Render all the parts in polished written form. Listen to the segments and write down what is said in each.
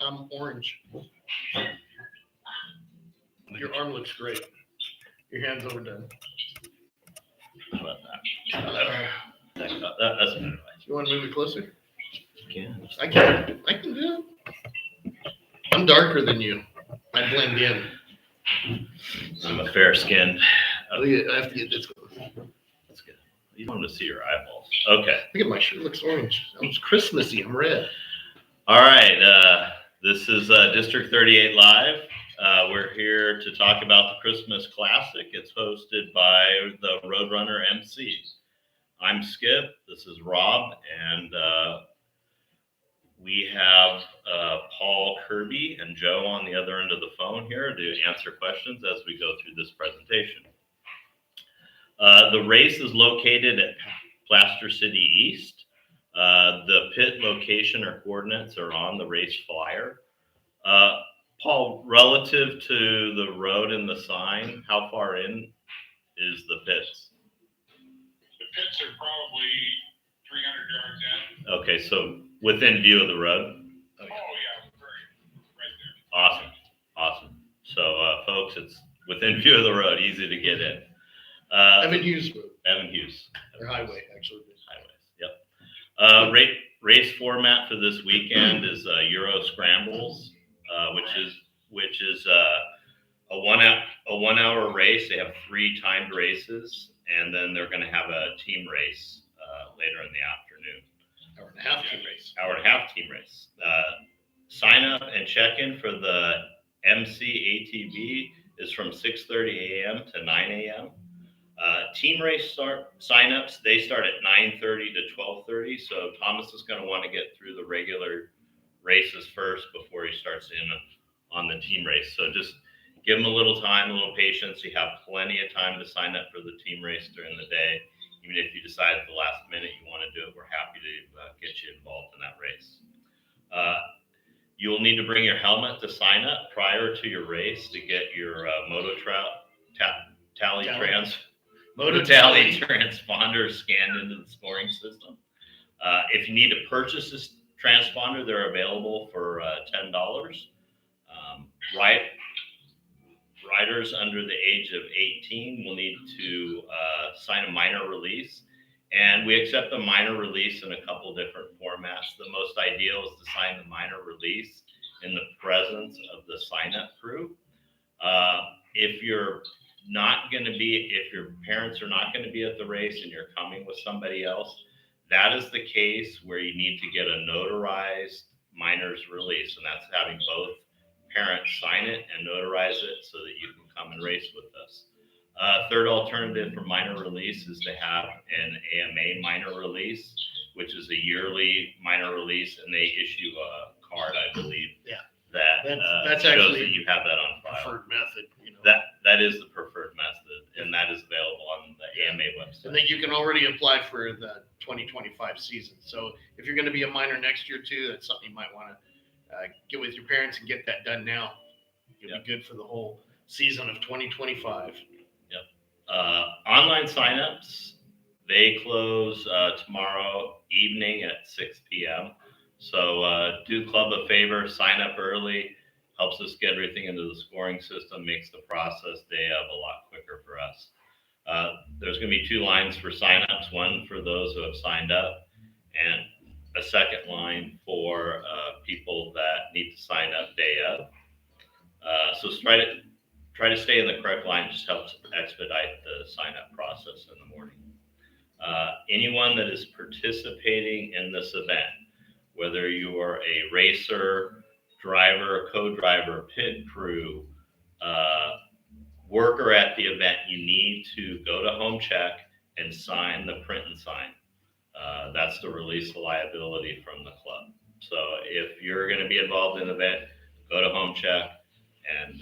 I'm orange. Your arm looks great. Your hand's overdone. How about that? That's a good advice. You want to move it closer? Yeah. I can do it. I'm darker than you. I blend in. I'm a fair-skinned. Look at, I have to get this close. That's good. You don't want to see your eyeballs. Okay. Look at my shirt. It looks orange. It's Christmassy. I'm red. All right. This is District 38 Live. We're here to talk about the Christmas Classic. It's hosted by the Roadrunner MC. I'm Skip. This is Rob. And we have Paul Kirby and Joe on the other end of the phone here to answer questions as we go through this presentation. The race is located at Plaster City East. The pit location or coordinates are on the race flyer. Paul, relative to the road and the sign, how far in is the pits? The pits are probably 300 yards in. Okay, so within view of the road? Oh yeah, right there. Awesome. So, folks, it's within view of the road, easy to get in. Evan Hughes Road. Evan Hughes. Or highway, actually. Highways, yep. Race format for this weekend is Euro Scrambles, which is a 1 hour race. They have 3 timed races, and then they're going to have a team race later in the afternoon. Hour and a half team race. Hour and a half team race. Sign up and check in for the MC ATV is from 6:30 a.m. to 9 a.m. Team race signups, they start at 9:30 to 12:30. So Thomas is going to want to get through the regular races first before he starts in on the team race. So just give him a little time, a little patience. You have plenty of time to sign up for the team race during the day. Even if you decide at the last minute you want to do it, we're happy to get you involved in that race. You will need to bring your helmet to sign up prior to your race to get your Tally transponder scanned into the scoring system. If you need to purchase this transponder, they're available for $10. Riders under the age of 18 will need to sign a minor release, and we accept a minor release in a couple different formats. The most ideal is to sign the minor release in the presence of the sign-up crew. If your parents are not going to be at the race and you're coming with somebody else, that is the case where you need to get a notarized minor's release, and that's having both parents sign it and notarize it so that you can come and race with us. Third alternative for minor release is to have an AMA minor release, which is a yearly minor release, and they issue a card, I believe. Yeah. That's shows actually that you have that on file. Preferred method. That is the preferred method, and that is available on the AMA website. And then you can already apply for the 2025 season. So if you're going to be a minor next year too, that's something you might want to get with your parents and get that done now. You'll be good for the whole season of 2025. Online signups, they close tomorrow evening at 6 p.m. So do club a favor, sign up early, helps us get everything into the scoring system, makes the process day of a lot quicker for us. There's going to be 2 lines for signups, one for those who have signed up, and a second line for people that need to sign up day of. So try to stay in the correct line. Just helps expedite the sign up process in the morning. Anyone that is participating in this event, whether you are a racer, driver, co-driver, pit crew, worker at the event, you need to go to home check and sign the print and sign. That's to release the liability from the club. So if you're going to be involved in the event, go to home check and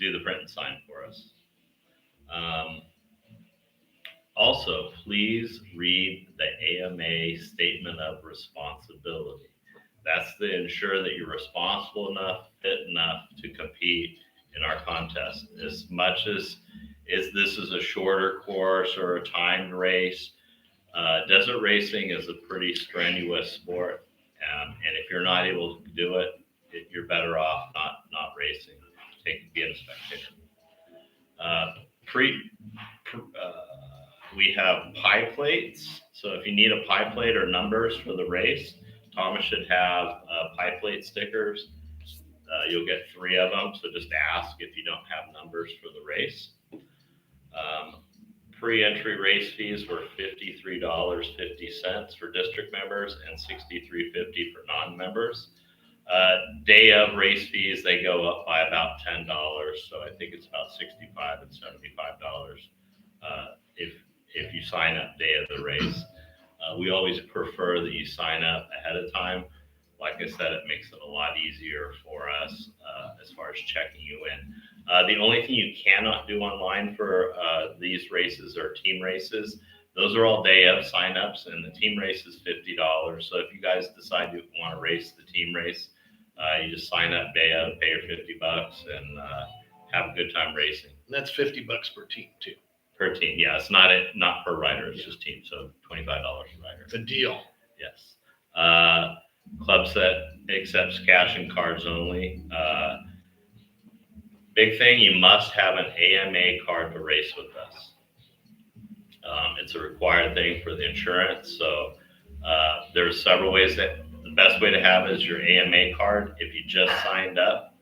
do the print and sign for us. Also, please read the AMA Statement of Responsibility. That's to ensure that you're responsible enough, fit enough to compete in our contest. As much as this is a shorter course or a timed race, desert racing is a pretty strenuous sport. And if you're not able to do it, you're better off not racing, being a spectator. We have pie plates. So if you need a pie plate or numbers for the race, Thomas should have pie plate stickers. You'll get 3 of them. So just ask if you don't have numbers for the race. Pre-entry race fees were $53.50 for district members and $63.50 for non-members. Day of race fees, they go up by about $10. So I think it's about $65 and $75 if you sign up day of the race. We always prefer that you sign up ahead of time. Like I said, it makes it a lot easier for us as far as checking you in. The only thing you cannot do online for these races are team races. Those are all day of signups, and the team race is $50. So if you guys decide you want to race the team race, you just sign up day of, pay your $50, and have a good time racing. And that's $50 per team too. Per team, yeah. It's not per rider. It's just team. So $25 a rider. It's a deal. Yes. Club set accepts cash and cards only. Big thing, you must have an AMA card to race with us. It's a required thing for the insurance. So there's several ways that the best way to have is your AMA card. If you just signed up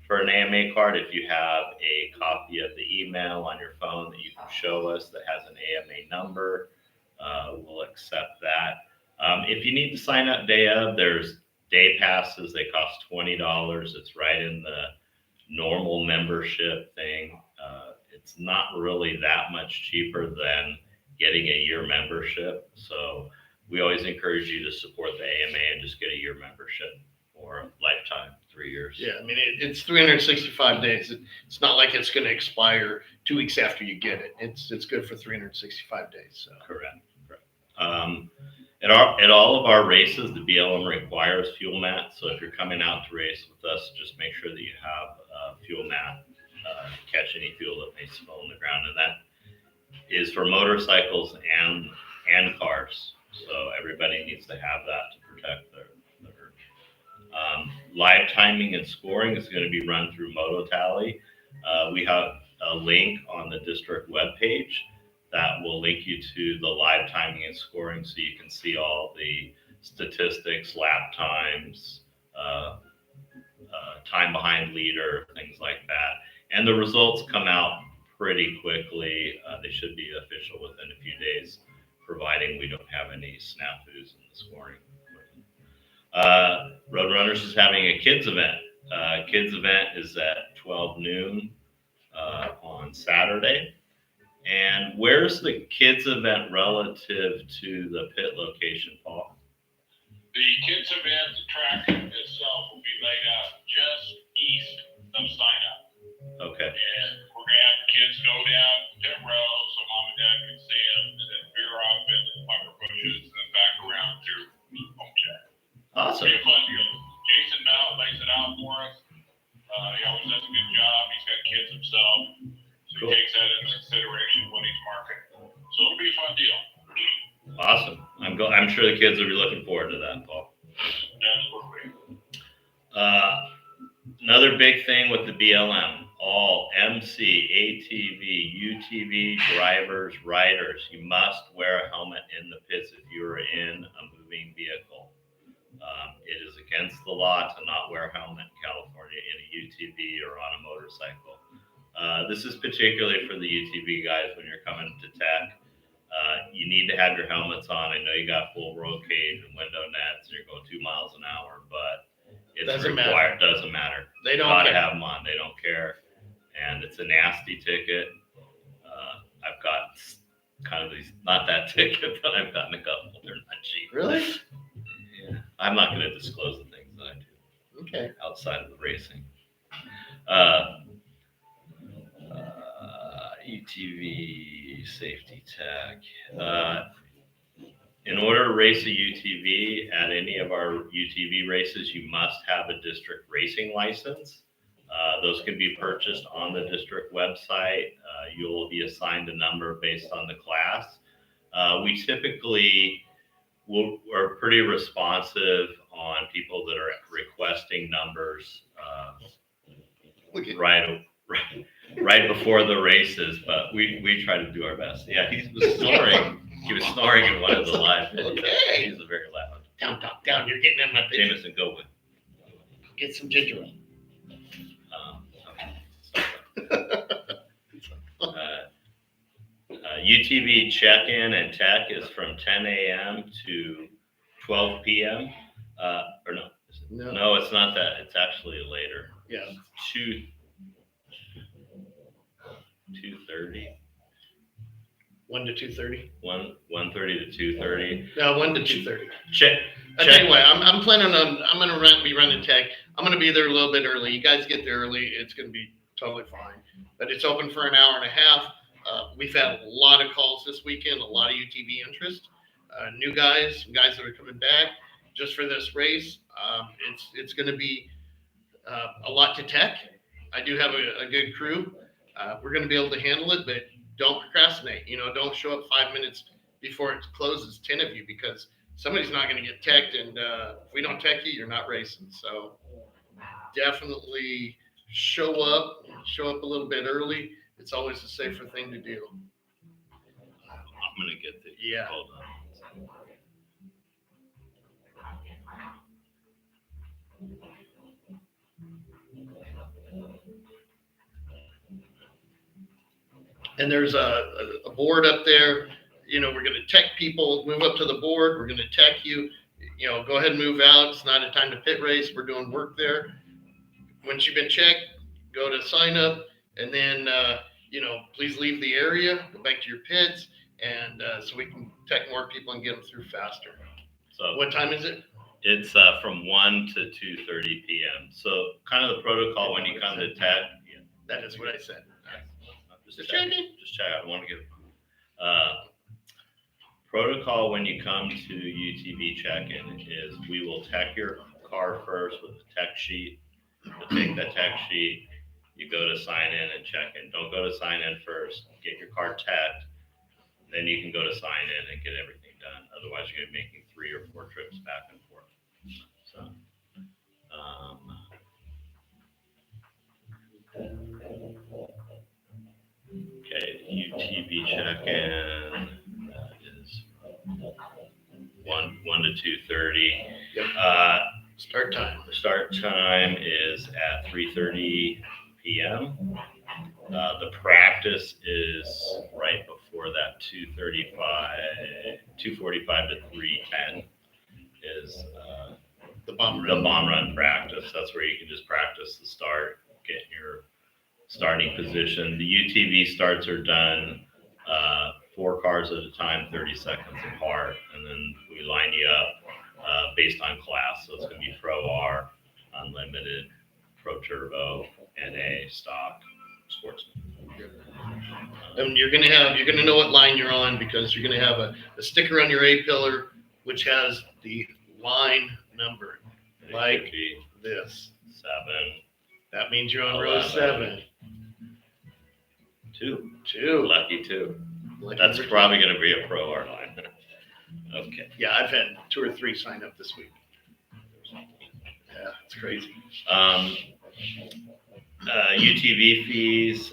for an AMA card, if you have a copy of the email on your phone that you can show us that has an AMA number, we'll accept that. If you need to sign up day of, there's day passes. They cost $20. It's right in the normal membership thing. It's not really that much cheaper than getting a year membership. So we always encourage you to support the AMA and just get a year membership or a lifetime, 3 years. Yeah, I mean, it's 365 days. It's not like it's going to expire 2 weeks after you get it. It's good for 365 days. So. Correct. At all of our races, the BLM requires fuel mats. So if you're coming out to race with us, just make sure that you have a fuel mat to catch any fuel that may spill on the ground. And that is for motorcycles and cars. So everybody needs to have that to protect their live timing and scoring is going to be run through MotoTally. We have a link on the district webpage that will link you to the live timing and scoring so you can see all the statistics, lap times, time behind leader, things like that. And the results come out pretty quickly. They should be official within a few days, providing we don't have any snafus in the scoring. Roadrunners is having a kids event. Kids event is at 12 noon on Saturday. And where's the kids event relative to the pit location, Paul? The kids event, the track itself will be laid out just east of sign up. Okay. And we're going to have the kids go down pit row so mom and dad can see them, and then veer off in the pucker bushes and then back around through home check. Awesome. It'll be a fun deal. Jason now lays it out for us. He always does a good job. He's got kids himself. So he takes that into consideration when he's marketing. So it'll be a fun deal. Awesome. I'm sure the kids will be looking forward to that, Paul. Absolutely. Another big thing with the BLM, all MC, ATV, UTV drivers, riders, you must wear a helmet in the pits if you are in a moving vehicle. It is against the law to not wear a helmet in California in a UTV or on a motorcycle. This is particularly for the UTV guys when you're coming to tech. You need to have your helmets on. I know you got full roll cage and window nets and you're going 2 miles an hour, but it's required. Doesn't matter. They don't Gotta care. have them on. They don't care. And it's a nasty ticket. I've got kind of these, not that ticket, but I've gotten a couple. They're not cheap. Really? Yeah. I'm not going to disclose the things that I do Okay. outside of the racing. UTV, safety tech. In order to race a UTV at any of our UTV races, you must have a district racing license. Those can be purchased on the district website. You'll be assigned a number based on the class. We typically are pretty responsive on people that are requesting numbers Look at right before the races, but we try to do our best. Yeah, he was snoring. He was snoring in one of the live videos. Okay. He's a very loud. down, down, down. You're getting in my picture. Jameson, go with. Get some ginger ale. UTV check-in and tech is from 10 a.m. to 12 p.m. Or no, No. no, it's not that. It's actually later. Yeah. 2:30. 1 to 2:30. 1:30 to 2:30. No, 1 to 2:30. Check. I tell you what, I'm planning on. I'm gonna be running tech. I'm gonna be there a little bit early. You guys get there early. It's gonna be totally fine. But it's open for an hour and a half. We've had a lot of calls this weekend. A lot of UTV interest. New guys, some guys that are coming back just for this race. It's gonna be a lot to tech. I do have a good crew. We're gonna be able to handle it, but don't procrastinate. Don't show up 5 minutes before it closes. 10 of you, because somebody's not going to get teched, and if we don't tech you, you're not racing. So definitely show up a little bit early. It's always a safer thing to do. I'm gonna get the. Yeah. Hold on. And there's a board up there. We're going to tech people. Move up to the board. We're going to tech you. Go ahead and move out. It's not a time to pit race. We're doing work there. Once you've been checked, go to sign up, and then please leave the area. Go back to your pits, and so we can tech more people and get them through faster. So What time is it? it's from 1 to 2:30 p.m. So kind of the protocol when you come to tech. That is what I said. Just check. I don't want to get. Protocol when you come to UTV check-in is we will tech your car first with a tech sheet. We'll take that tech sheet. You go to sign in and check in. Don't go to sign in first. Get your car teched. Then you can go to sign in and get everything done. Otherwise, you're going to be making 3 or 4 trips back and forth. So, okay, UTV check-in. That is 1 to 2:30. Yep. Start time. The start time is at 3:30 p.m. The practice is right before that, 2:45 to 3:10 is The bomb the run. bomb run practice. That's where you can just practice the start, get your starting position. The UTV starts are done 4 cars at a time, 30 seconds apart, and then we line you up based on class. So it's going to be Pro R, Unlimited, Pro Turbo, NA, Stock, Sportsman. And you're gonna know what line you're on, because you're gonna have a sticker on your A pillar which has the line number, It like could be this. 7, That means you're on row 11. 7. 2. 2. Lucky 2. Lucky That's number 2. probably going to be a Pro R line. Okay. Yeah, I've had 2 or 3 sign up this week. Yeah, it's crazy. UTV fees,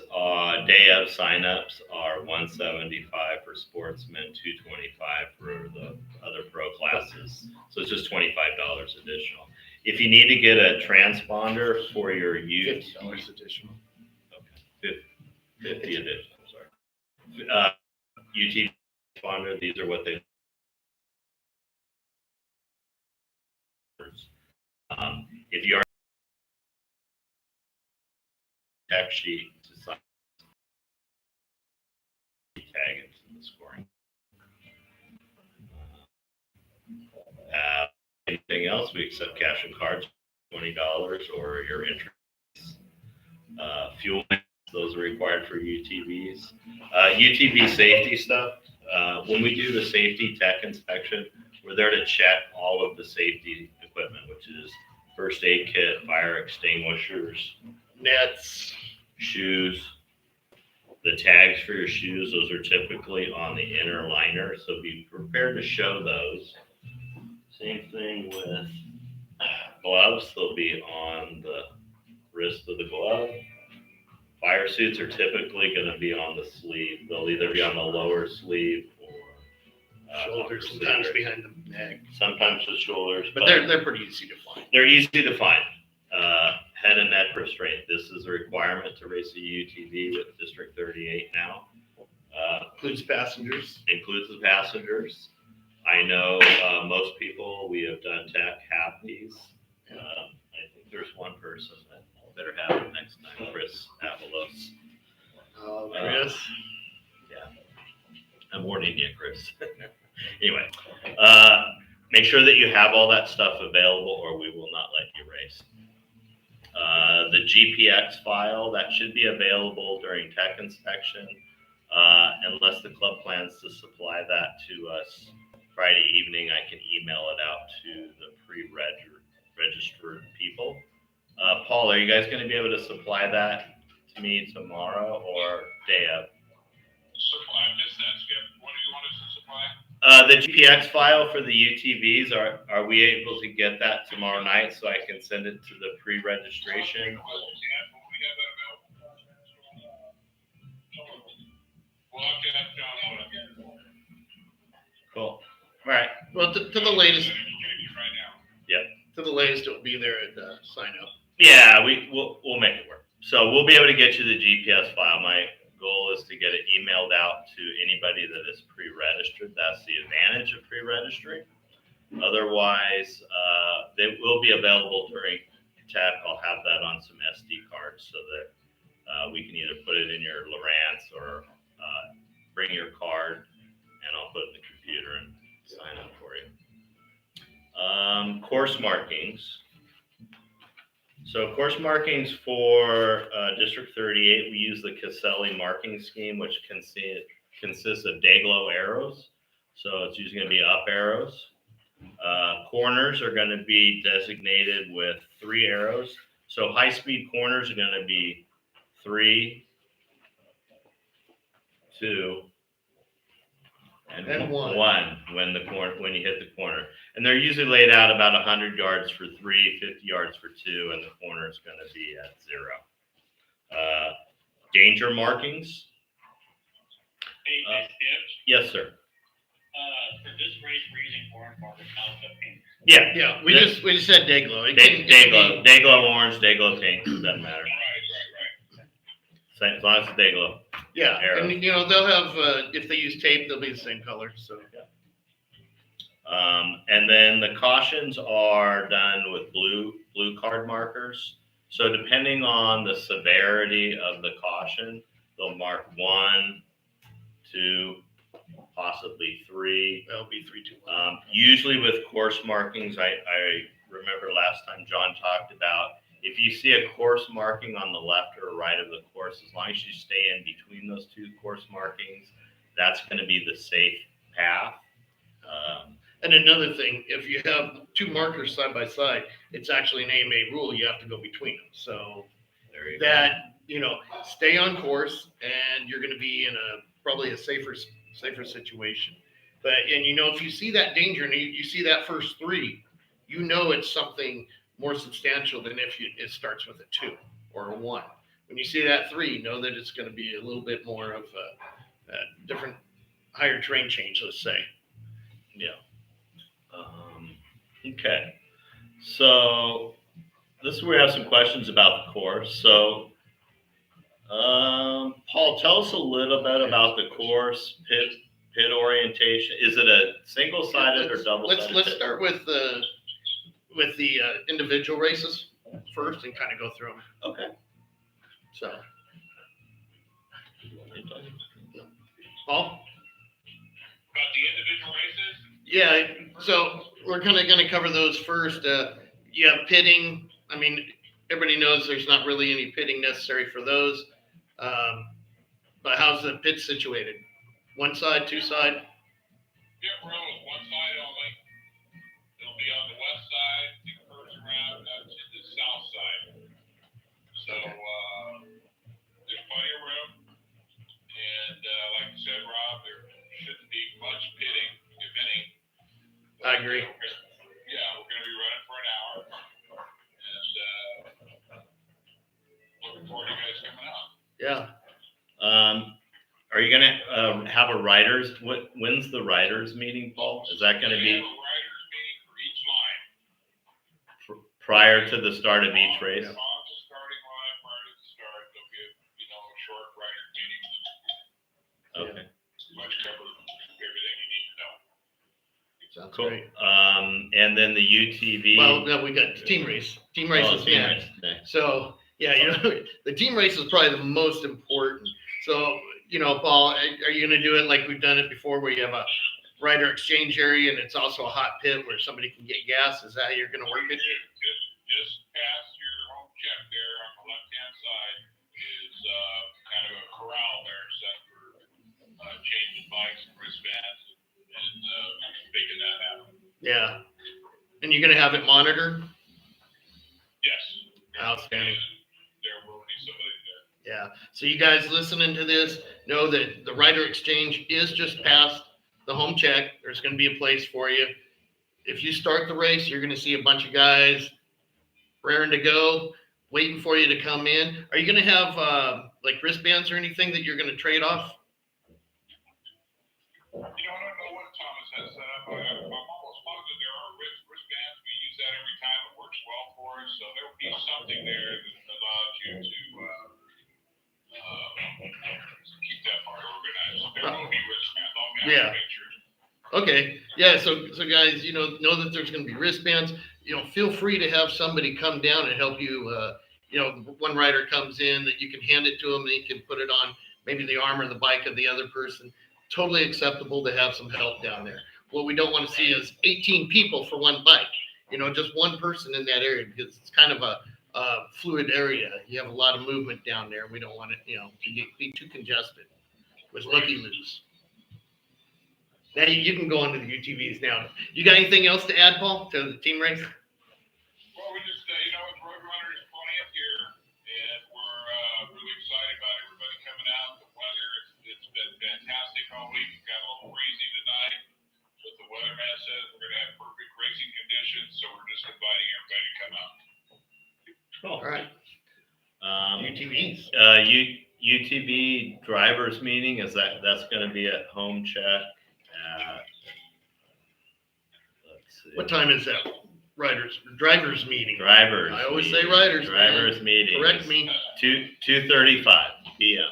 day of signups are $175 for sportsmen, $225 for the other pro classes. So it's just $25 additional. If you need to get a transponder for your $50 additional. 50 additional, sorry. UTV transponder, these are what they. If you are tech sheet to sign, tag it to the scoring. Anything else? We accept cash and cards, $20 or your interest. Fuel, those are required for UTVs. UTV safety stuff. When we do the safety tech inspection, we're there to check all of the safety equipment, which is first aid kit, fire extinguishers, Nets. shoes. The tags for your shoes, those are typically on the inner liner, so be prepared to show those. Same thing with gloves, they'll be on the wrist of the glove. Fire suits are typically going to be on the sleeve. They'll either be on the lower sleeve or Shoulders, upper sometimes sleeve. behind the neck. Sometimes the shoulders, But they're pretty easy to find. they're easy to find. Head and neck restraint. This is a requirement to race a UTV with District 38 now. Includes passengers. Includes the passengers. I know most people we have done tech have these. I think there's one person that better have it next time, Chris Avalos. Oh, Chris. I'm warning you, Chris. Anyway, make sure that you have all that stuff available or we will not let you race. The GPX file, that should be available during tech inspection, unless the club plans to supply that to us Friday evening. I can email it out to the pre-registered people. Paul, are you guys going to be able to supply that to me tomorrow or day of? I missed that, Skip. What do you want us to supply? The GPX file for the UTVs, are we able to get that tomorrow night so I can send it to the pre-registration? Yeah, will we have that available? We'll have to have John put it. Cool. All right. Well, to the latest, Right now. to the latest, it'll be there at sign up. Yeah, we'll make it work. So we'll be able to get you the GPS file. My goal is to get it emailed out to anybody that is pre-registered. That's the advantage of pre-registering. Otherwise, they will be available during tech. I'll have that on some SD cards so that we can either put it in your Lowrance or bring your card and I'll put it in the computer and sign up for you. Course markings. So course markings for District 38, we use the Caselli marking scheme, which consists of day-glow arrows. So it's usually going to be up arrows. Corners are going to be designated with 3 arrows. So high-speed corners are going to be 3, 2, and 1 when you hit the corner. And they're usually laid out about 100 yards for 3, 50 yards for 2, and the corner is going to be at 0. Danger markings. Hey, Skip, Yes, sir. for this race, we're using orange markers, not the pink. Yeah. Yeah, we just said day glow. Day glow orange, day glow pink. Doesn't matter. Right. Same, as long as it's day glow. Yeah, Arrow. and they'll have if they use tape, they'll be the same color. So And then the cautions are done with blue card markers. So depending on the severity of the caution, they'll mark 1, 2, possibly 3. that'll be 3, 2, 1. Usually with course markings, I remember last time John talked about if you see a course marking on the left or right of the course, as long as you stay in between those 2 course markings, that's going to be the safe path. And another thing, if you have 2 markers side by side, it's actually an AMA rule. You have to go between them. So There you that stay on course, and you're going to be in probably a safer situation. But if you see that danger and you see that first 3, it's something more substantial than if it starts with a 2 or a 1. When you see that 3, know that it's going to be a little bit more of a different, higher terrain change, let's say. Yeah. Okay. So this is where we have some questions about the course. So, Paul, tell us a little bit about the course, pit orientation. Is it a single-sided or double-sided? Let's start with the individual races first and kind of go through them. Okay. So, Paul? About the individual races? Yeah, so we're kind of going to cover those first. You have pitting. I mean, everybody knows there's not really any pitting necessary for those. But how's the pit situated? 1 side, 2 side? Yeah, we're on one side only. It'll be on the west side, the curves around to the south side. So, there's plenty of room. And, like you said, Rob, there shouldn't be much pitting, if any. I agree. Yeah, we're gonna be running for an hour. forward to you guys coming out. Yeah. Are you gonna have a writers? When's the writers meeting, Paul? Is that gonna We be have a writers meeting for each line. prior to the start of each race? On the starting line, prior to the start, they'll give, a short writer meeting. Okay, Pretty much cover everything you need to know. Sounds cool. great. And then the UTV. Well, no, we got team race. Team race is team next. race next. So, yeah, the team race is probably the most important. So, Paul, are you going to do it like we've done it before where you have a rider exchange area and it's also a hot pit where somebody can get gas? Is that how you're going to work it? Just past your home check there on the left-hand side is kind of a corral there set for changing bikes and wristbands and making that happen. Yeah. And you're going to have it monitored? Yes. Outstanding. There will be somebody there. Yeah. So you guys listening to this know that the rider exchange is just past the home check. There's going to be a place for you. If you start the race, you're going to see a bunch of guys raring to go, waiting for you to come in. Are you going to have like wristbands or anything that you're going to trade off? I don't know what Thomas has set up. I'm almost positive there are wristbands. We use that every time. It works well for us. So there will be something there that allows you to keep that part organized. There will be wristbands. I'll Yeah. pictures. Okay. Yeah. So guys, know that there's going to be wristbands. Feel free to have somebody come down and help you. One rider comes in that you can hand it to him and he can put it on maybe the arm or the bike of the other person. Totally acceptable to have some help down there. What we don't want to see is 18 people for one bike. Just one person in that area because it's kind of a fluid area. You have a lot of movement down there. We don't want it, to be too congested with looky-loos. Now you can go on to the UTVs now. You got anything else to add, Paul, to the team race? Well, we just, it's Roadrunners 20th year, and we're really excited about everybody coming out. The weather, it's been fantastic all week. It got a little breezy tonight, but the weatherman says we're going to have perfect racing conditions, so we're just inviting everybody to come out. All right. UTVs. UTV drivers meeting, that's going to be at home check at, let's see. What time is that? Drivers meeting. Drivers. I always meeting. say riders. Drivers man. meeting. Correct me. 2:35 p.m.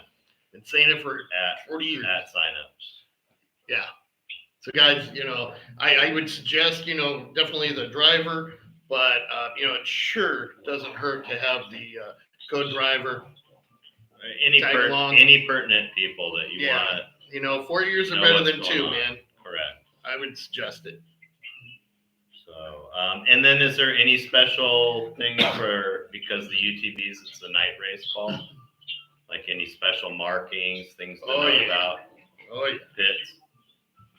Been saying it for at 40 years. at signups. Yeah. So guys, I would suggest, definitely the driver, but it sure doesn't hurt to have the co-driver. Tag along. Any pertinent people that you Yeah. want. 4 years are Know better what's than going 2, on. man. Correct. I would suggest it. So, and then is there any special thing because the UTVs, it's a night race, Paul? Like any special markings, things to know about Oh yeah. pits?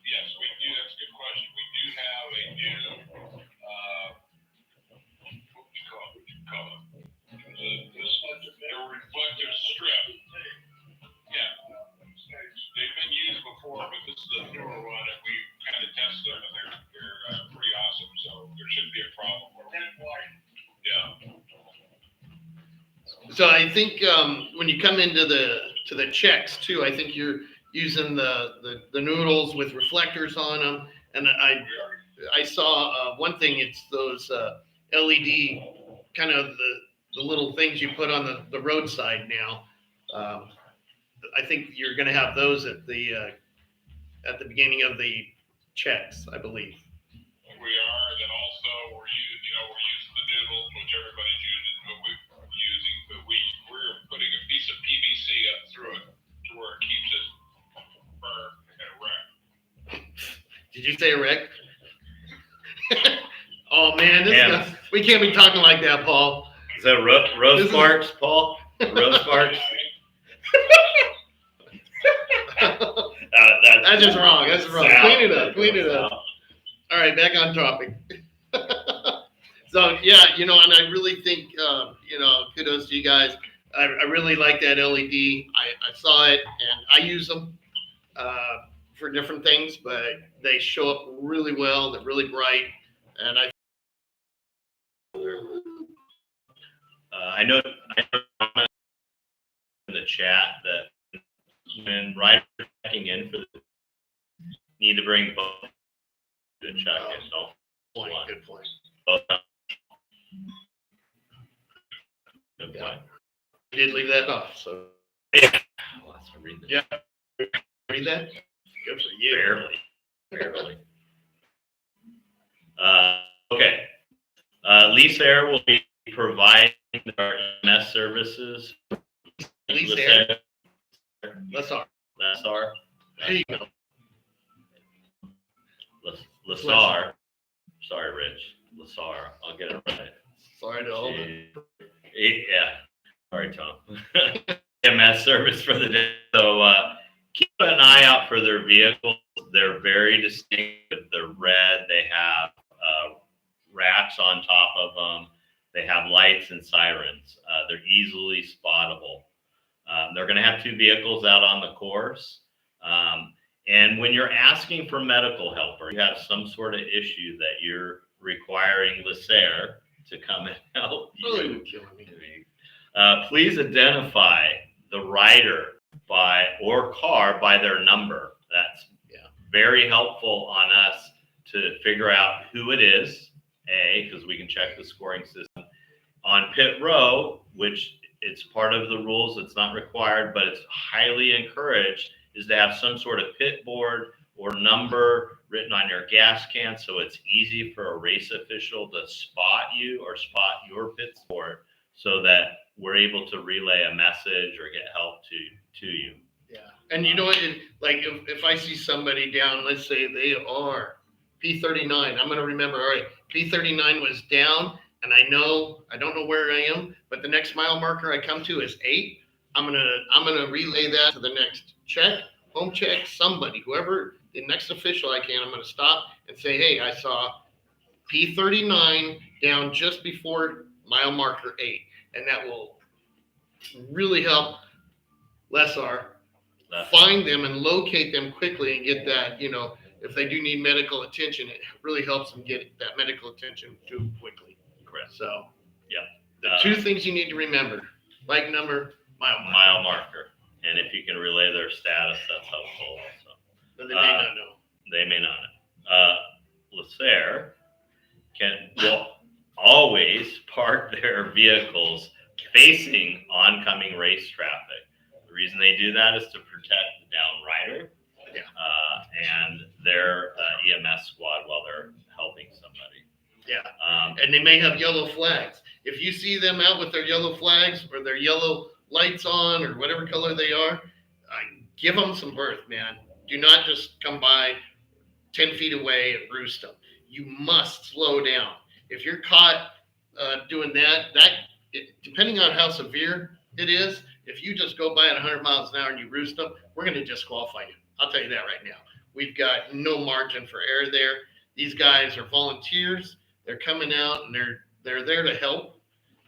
Yes, we do. That's a good question. We do have a new, what would you call it? The reflective strip. Yeah. They've been used before, but this is a newer one, and we kind of tested them, and they're pretty awesome, so there shouldn't be a problem. Yeah. So I think when you come into the checks too, I think you're using the noodles with reflectors on them. And I saw one thing. It's those LED kind of the little things you put on the roadside now. I think you're going to have those at the beginning of the checks, I believe. We are, and then also we're using the noodles, which everybody's using, but we're putting a piece of PVC up through it to where it keeps it firm and erect. Did you say erect? Oh man, Man. We can't be talking like that, Paul. Is that Rose Sparks, Paul? Rose Sparks? That's just wrong. That's wrong. Clean it up. All right, back on topic. So yeah, and I really think kudos to you guys. I really like that LED. I saw it and I use them for different things, but they show up really well. They're really bright, and I know chat that when riders are checking in for the, need to bring both to check in. Don't one. Good point. Both. Good Yeah. point. You did leave that off, so Yeah. Well, that's a read. yeah. Read that? Good for you. Barely. Okay. Lease Air will be providing our EMS services. Lease Air? That's all. Lessar. There you go. Lessar. Sorry, Rich. Lessar. I'll get it right. Sorry to hold it. Yeah. Sorry, Tom. EMS service for the day. So keep an eye out for their vehicles. They're very distinct. They're red. They have racks on top of them. They have lights and sirens. They're easily spottable. They're going to have 2 vehicles out on the course. And when you're asking for medical help or you have some sort of issue that you're requiring Lacer to come and help you, please identify the rider or car by their number. That's very helpful on us to figure out who it is, because we can check the scoring system. On pit row, which it's part of the rules, it's not required, but it's highly encouraged, is to have some sort of pit board or number written on your gas can so it's easy for a race official to spot you or spot your pit sport so that we're able to relay a message or get help to you. Yeah. And you know what? Like if I see somebody down, let's say they are P39, I'm going to remember, all right, P39 was down and I don't know where I am, but the next mile marker I come to is 8. I'm going to relay that to the next home check, somebody, whoever, the next official I can, I'm going to stop and say, hey, I saw P39 down just before mile marker 8. And that will really help Lessar find them and locate them quickly and get that, if they do need medical attention, it really helps them get that medical attention too quickly. Correct. So, yeah. The 2 things you need to remember: bike number, mile marker. And if you can relay their status, that's helpful also. But they may not know. They may not know. Lacer will always park their vehicles facing oncoming race traffic. The reason they do that is to protect the down rider and their EMS squad while they're helping somebody. Yeah. And they may have yellow flags. If you see them out with their yellow flags or their yellow lights on or whatever color they are, give them some berth, man. Do not just come by 10 feet away and roost them. You must slow down. If you're caught doing that, depending on how severe it is, if you just go by at 100 miles an hour and you roost them, we're going to disqualify you. I'll tell you that right now. We've got no margin for error there. These guys are volunteers. They're coming out and they're there to help.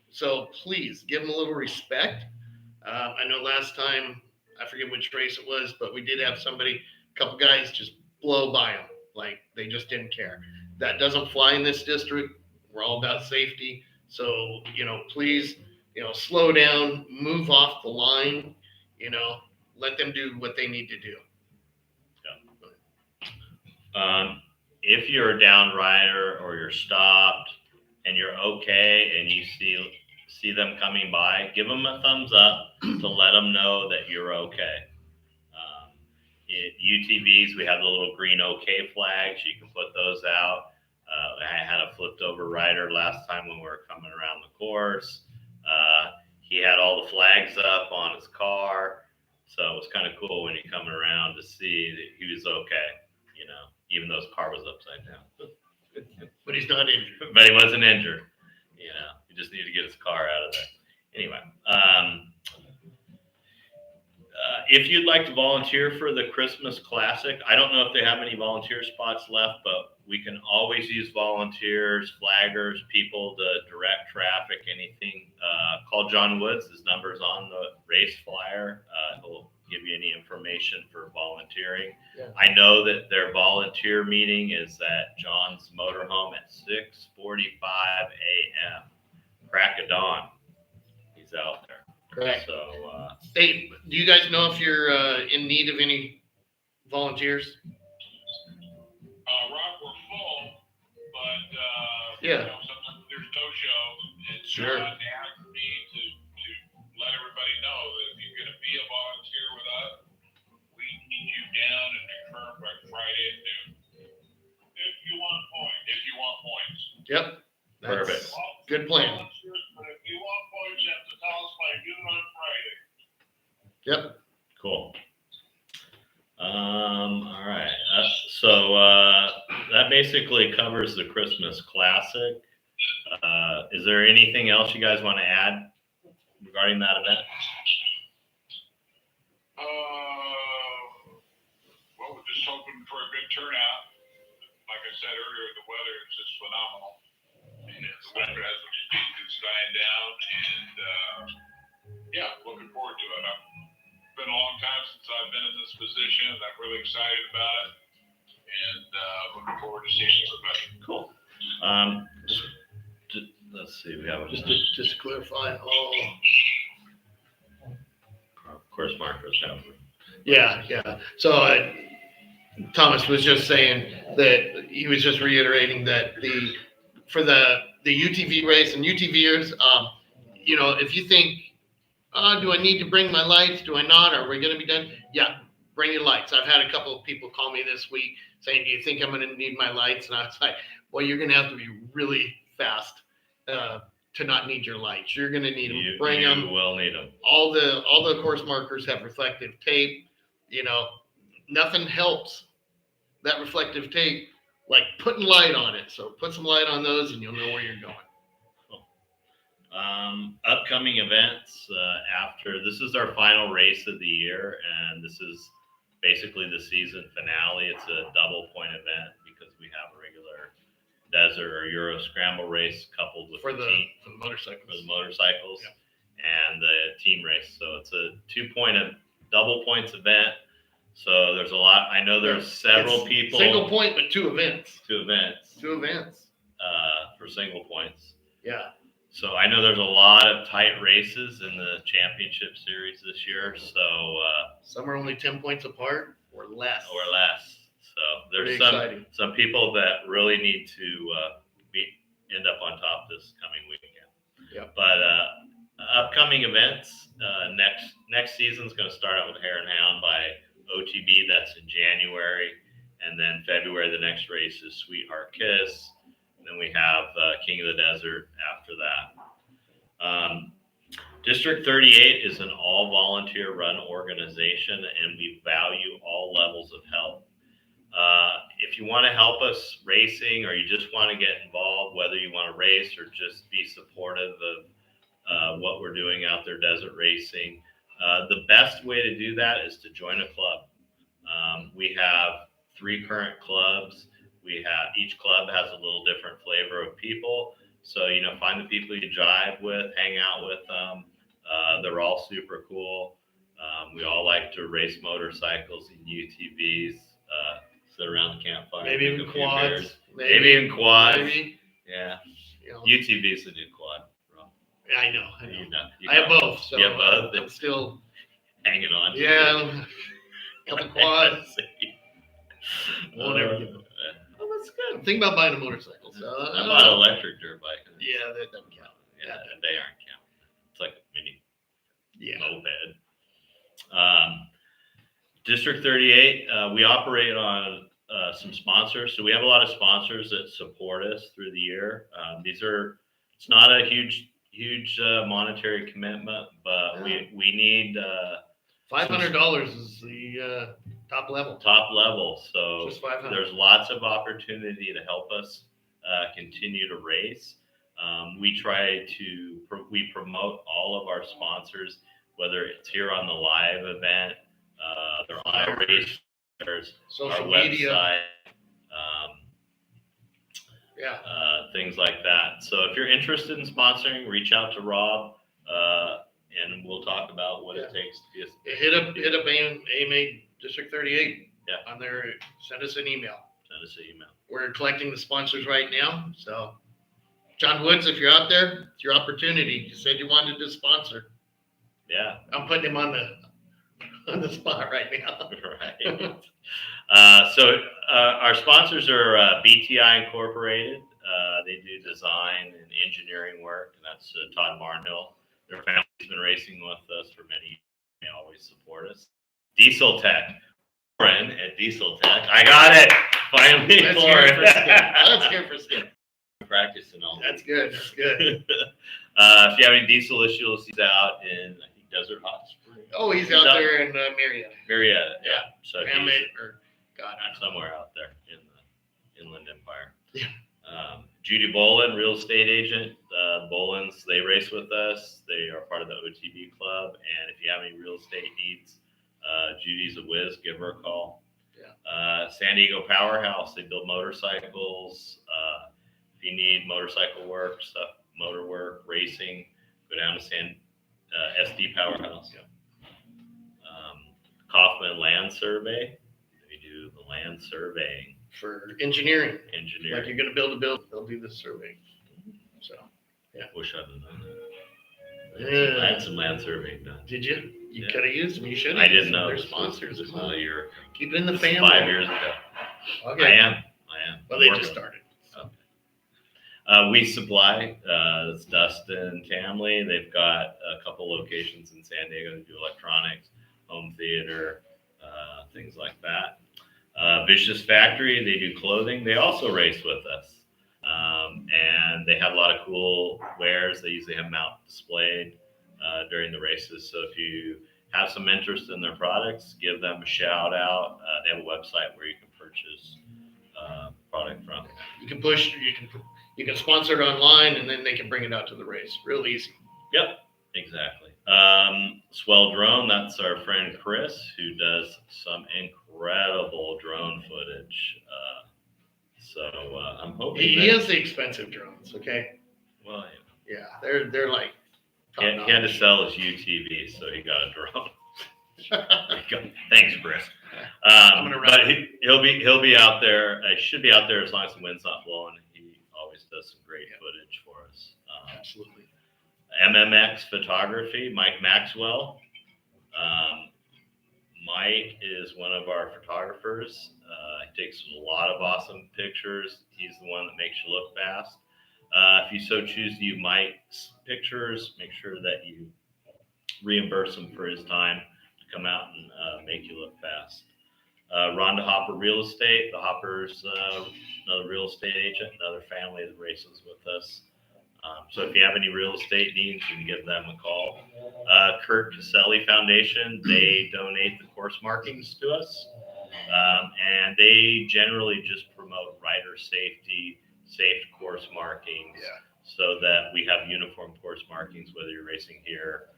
So please give them a little respect. I know last time, I forget which race it was, but we did have a couple guys just blow by them. Like they just didn't care. That doesn't fly in this district. We're all about safety. So, please, slow down, move off the line, let them do what they need to do. Yeah. If you're a down rider or you're stopped and you're okay and you see them coming by, give them a thumbs up to let them know that you're okay. UTVs, we have the little green OK flags. You can put those out. I had a flipped over rider last time when we were coming around the course. He had all the flags up on his car. So it was kind of cool when you're coming around to see that he was okay, even though his car was upside down. But he's not injured. But he wasn't injured. He just needed to get his car out of there. Anyway, if you'd like to volunteer for the Christmas Classic, I don't know if they have any volunteer spots left, but we can always use volunteers, flaggers, people to direct traffic, anything. Call John Woods. His number's on the race flyer. He'll give you any information for volunteering. Yeah. I know that their volunteer meeting is at John's Motorhome at 6:45 a.m. Crack of dawn. He's out there. Correct. So, Hey, do you guys know if you're in need of any volunteers? Rob, we're full, but, Yeah. sometimes there's no show. And Sure. John asked me to let everybody know that if you're gonna be a volunteer with us, we need you down and confirmed by Friday at noon. If you want points. Yep. Perfect. Good plan. But if you want points, you have to tell us by noon on Friday. Yep. cool. All right. So that basically covers the Christmas Classic. Is there anything else you guys want to add regarding that event? Well, we're just hoping for a good turnout. Like I said earlier, the weather is just phenomenal. And the weather as we speak is dying down, and yeah, looking forward to it. It's been a long time since I've been in this position, and I'm really excited about it, and looking forward to seeing everybody. Cool. Let's see. We have Just to clarify. of course, Marcos have. Yeah. So Thomas was just saying that he was just reiterating that for the UTV race and UTVers, if you think, do I need to bring my lights? Do I not? Are we going to be done? Yeah, bring your lights. I've had a couple of people call me this week saying, do you think I'm going to need my lights? And I was like, well, you're going to have to be really fast to not need your lights. You're going to need them. Bring them. You will need them. All the course markers have reflective tape. Nothing helps that reflective tape like putting light on it. So put some light on those and you'll know where you're going. Upcoming events this is our final race of the year, and this is basically the season finale. It's a double point event because we have a regular desert or Euro scramble race coupled with For the the motorcycles. for the motorcycles Yep. and the team race. So it's a 2 point double points event. So there's a lot. I know there's several It's people. Single point, but two events. Two events for single points. Yeah. So I know there's a lot of tight races in the championship series this year. So Some are only 10 points apart or less. So there's Pretty exciting. some people that really need to end up on top this coming weekend. Yep. But upcoming events next season's going to start out with Hare and Hound by OTB. That's in January, and then February the next race is Sweetheart Kiss. Then we have King of the Desert after that. District 38 is an all-volunteer run organization, and we value all levels of help. If you want to help us racing, or you just want to get involved, whether you want to race or just be supportive of what we're doing out there desert racing, the best way to do that is to join a club. We have 3 current clubs. Each club has a little different flavor of people. So, find the people you jive with, hang out with them. They're all super cool. We all like to race motorcycles and UTVs, sit around the campfire. Maybe drink even a few quads. beers. Maybe in quads. Maybe. Yeah. You know, UTV's the new quad, bro. I know. You I have got- both. So you have both? I'm still. hanging on. Yeah. Couple quads. Whatever. Oh, that's good. I'm thinking about buying a motorcycle. So I bought an electric dirt bike. Yeah, that doesn't count. Yeah, they aren't counting. It's like a mini Yeah. moped. District 38, we operate on some sponsors. So we have a lot of sponsors that support us through the year. It's not a huge monetary commitment, but we need $500 is the top level. top level. So Just 500. there's lots of opportunity to help us continue to race. We promote all of our sponsors, whether it's here on the live event, their live race, there's our Social media. website, Yeah. things like that. So if you're interested in sponsoring, reach out to Rob, and we'll talk about what it takes to be Hit up AMA District 38. Yeah. On there, send us an email. send us an email. We're collecting the sponsors right now. So, John Woods, if you're out there, it's your opportunity. You said you wanted to sponsor. Yeah. I'm putting him on the spot right now. Right. Our sponsors are BTI Incorporated. They do design and engineering work, and that's Todd Barnhill. Their family's been racing with us for many years. They always support us. Diesel Tech. Lauren at Diesel Tech. I got it. Finally, Let's hear Lauren. it for Skip. Let's hear it for Skip. Practicing all That's good. That's good. If you have any diesel issues, he's out in, I think, Desert Hot Springs. Oh, he's out there in Marietta. Marietta, yeah. So Ramit he's or God, I don't know. somewhere out there in the Inland Empire. Yeah. Judy Bolin, real estate agent. Bolins, they race with us. They are part of the OTB club. And if you have any real estate needs, Judy's a whiz. Give her a call. Yeah. San Diego Powerhouse, they build motorcycles. If you need motorcycle work, stuff, motor work, racing, go down to SD Powerhouse. Yeah. Kaufman Land Survey, they do the land surveying. For engineering. Like Engineering. you're going to build a building, they'll do the survey. So, Wish I'd have done that. I had some land surveying done. did you? You Yeah. could have used them. You should have. I didn't know. They're This sponsors. was Come on. a year ago. Keep it in the This is family. 5 years ago. Okay. I am. Well, they Working just on it. started. We supply, it's Dustin Tamley. They've got a couple locations in San Diego that do electronics, home theater, things like that. Vicious Factory, they do clothing. They also race with us. And they have a lot of cool wares. They usually have them out displayed during the races. So if you have some interest in their products, give them a shout out. They have a website where you can purchase product from. You can push. You can sponsor it online, and then they can bring it out to the race. Real easy. Yep, exactly. Swell Drone, that's our friend Chris, who does some incredible drone footage. I'm hoping He that- has the expensive drones. Okay. well, Yeah, they're like. he had to sell his UTV, so he got a drone. Thanks, Chris. I'm gonna But he'll be out there. I should be out there as long as the wind's not blowing. He always does some great footage for us. Absolutely. MMX Photography, Mike Maxwell. Mike is one of our photographers. He takes a lot of awesome pictures. He's the one that makes you look fast. If you so choose to use Mike's pictures, make sure that you reimburse him for his time to come out and make you look fast. Rhonda Hopper Real Estate. The Hopper's another real estate agent, another family that races with us. So if you have any real estate needs, you can give them a call. Kurt Caselli Foundation, they donate the course markings to us. And they generally just promote rider safety, safe course markings, so that we have uniform course markings, whether you're racing here,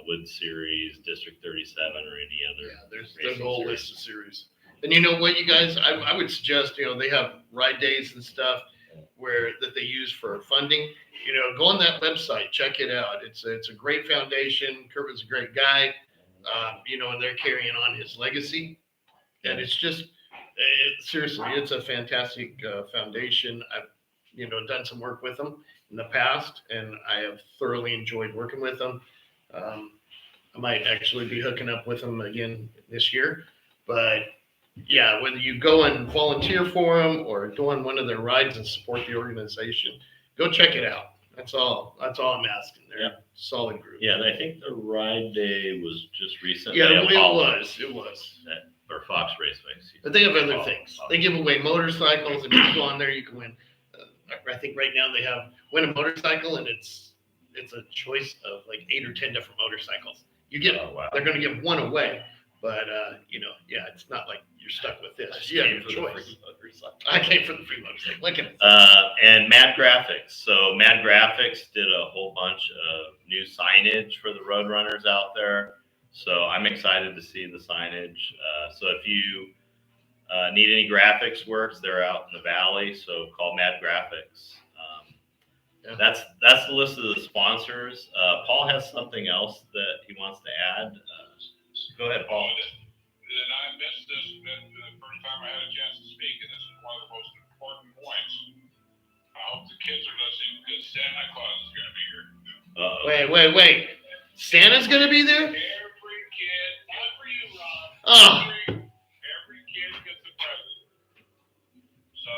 Wood Series, District 37, or any other. Yeah, there's racing a whole series. list of series. And you know what, you guys, I would suggest, they have ride days and stuff that they use for funding. Go on that website, check it out. It's a great foundation. Kurt was a great guy, and they're carrying on his legacy. And it's just, seriously, it's a fantastic foundation. I've, done some work with them in the past, and I have thoroughly enjoyed working with them. I might actually be hooking up with them again this year, but yeah, whether you go and volunteer for them or go on one of their rides and support the organization, go check it out. That's all I'm asking. They're a solid group. Yeah, and I think the ride day was just recently. Yeah, at it Apollo, was. Or Fox Raceway. excuse But they have me. other Apollo. things. They give away motorcycles, and if you go on there, you can win. I think right now they have win a motorcycle, and it's a choice of like 8 or 10 different motorcycles. You get Oh, wow. they're going to give one away, but it's not like you're stuck with I this. just You have came your for the choice. free motorcycle. I came for the free motorcycle. Look at it. And Mad Graphics. So Mad Graphics did a whole bunch of new signage for the road runners out there. So I'm excited to see the signage. So if you need any graphics works, they're out in the valley. So call Mad Graphics. That's the list of the sponsors. Paul has something else that he wants to add. Go ahead, Paul. And I missed this the first time I had a chance to speak, and this is one of the most important points. I hope the kids are listening because Santa Claus is going to be here. Uh-oh. Wait. Santa's gonna be there? Every kid, not for you, Rob. Oh. Every kid gets a present. So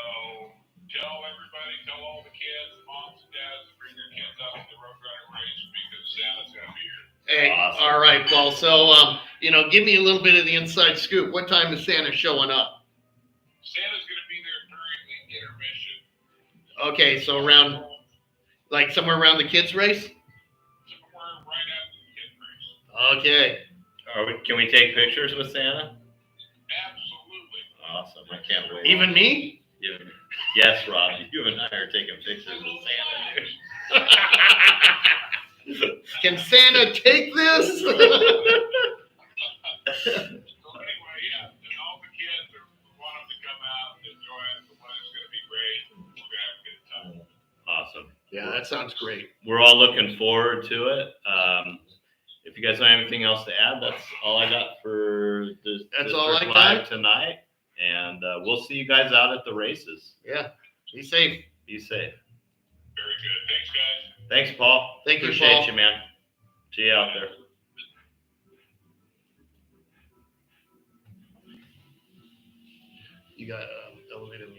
tell everybody, tell all the kids, moms and dads, to bring their kids out to the Roadrunner race because Santa's gonna be here. Hey, Awesome. all right, Paul. So, give me a little bit of the inside scoop. What time is Santa showing up? Santa's gonna be there during the intermission. Okay, so around, like somewhere around the kids' race? Somewhere right after the kid race. Okay. Can we take pictures with Santa? Absolutely. Awesome. I can't wait. Even me? Yes, Rob. You and I are taking pictures with Santa, dude. Can Santa take this? So anyway, yeah, and all the kids want them to come out and enjoy it. The weather's gonna be great. We're gonna have a good time. Awesome. Yeah, that sounds great. We're all looking forward to it. If you guys don't have anything else to add, that's all I got for this That's all I got? Live tonight. And we'll see you guys out at the races. Yeah. Be safe. Be safe. Very good. Thanks, guys. Thanks, Paul. Thank you, Appreciate Paul. you, man. See you out there. You got elevator music.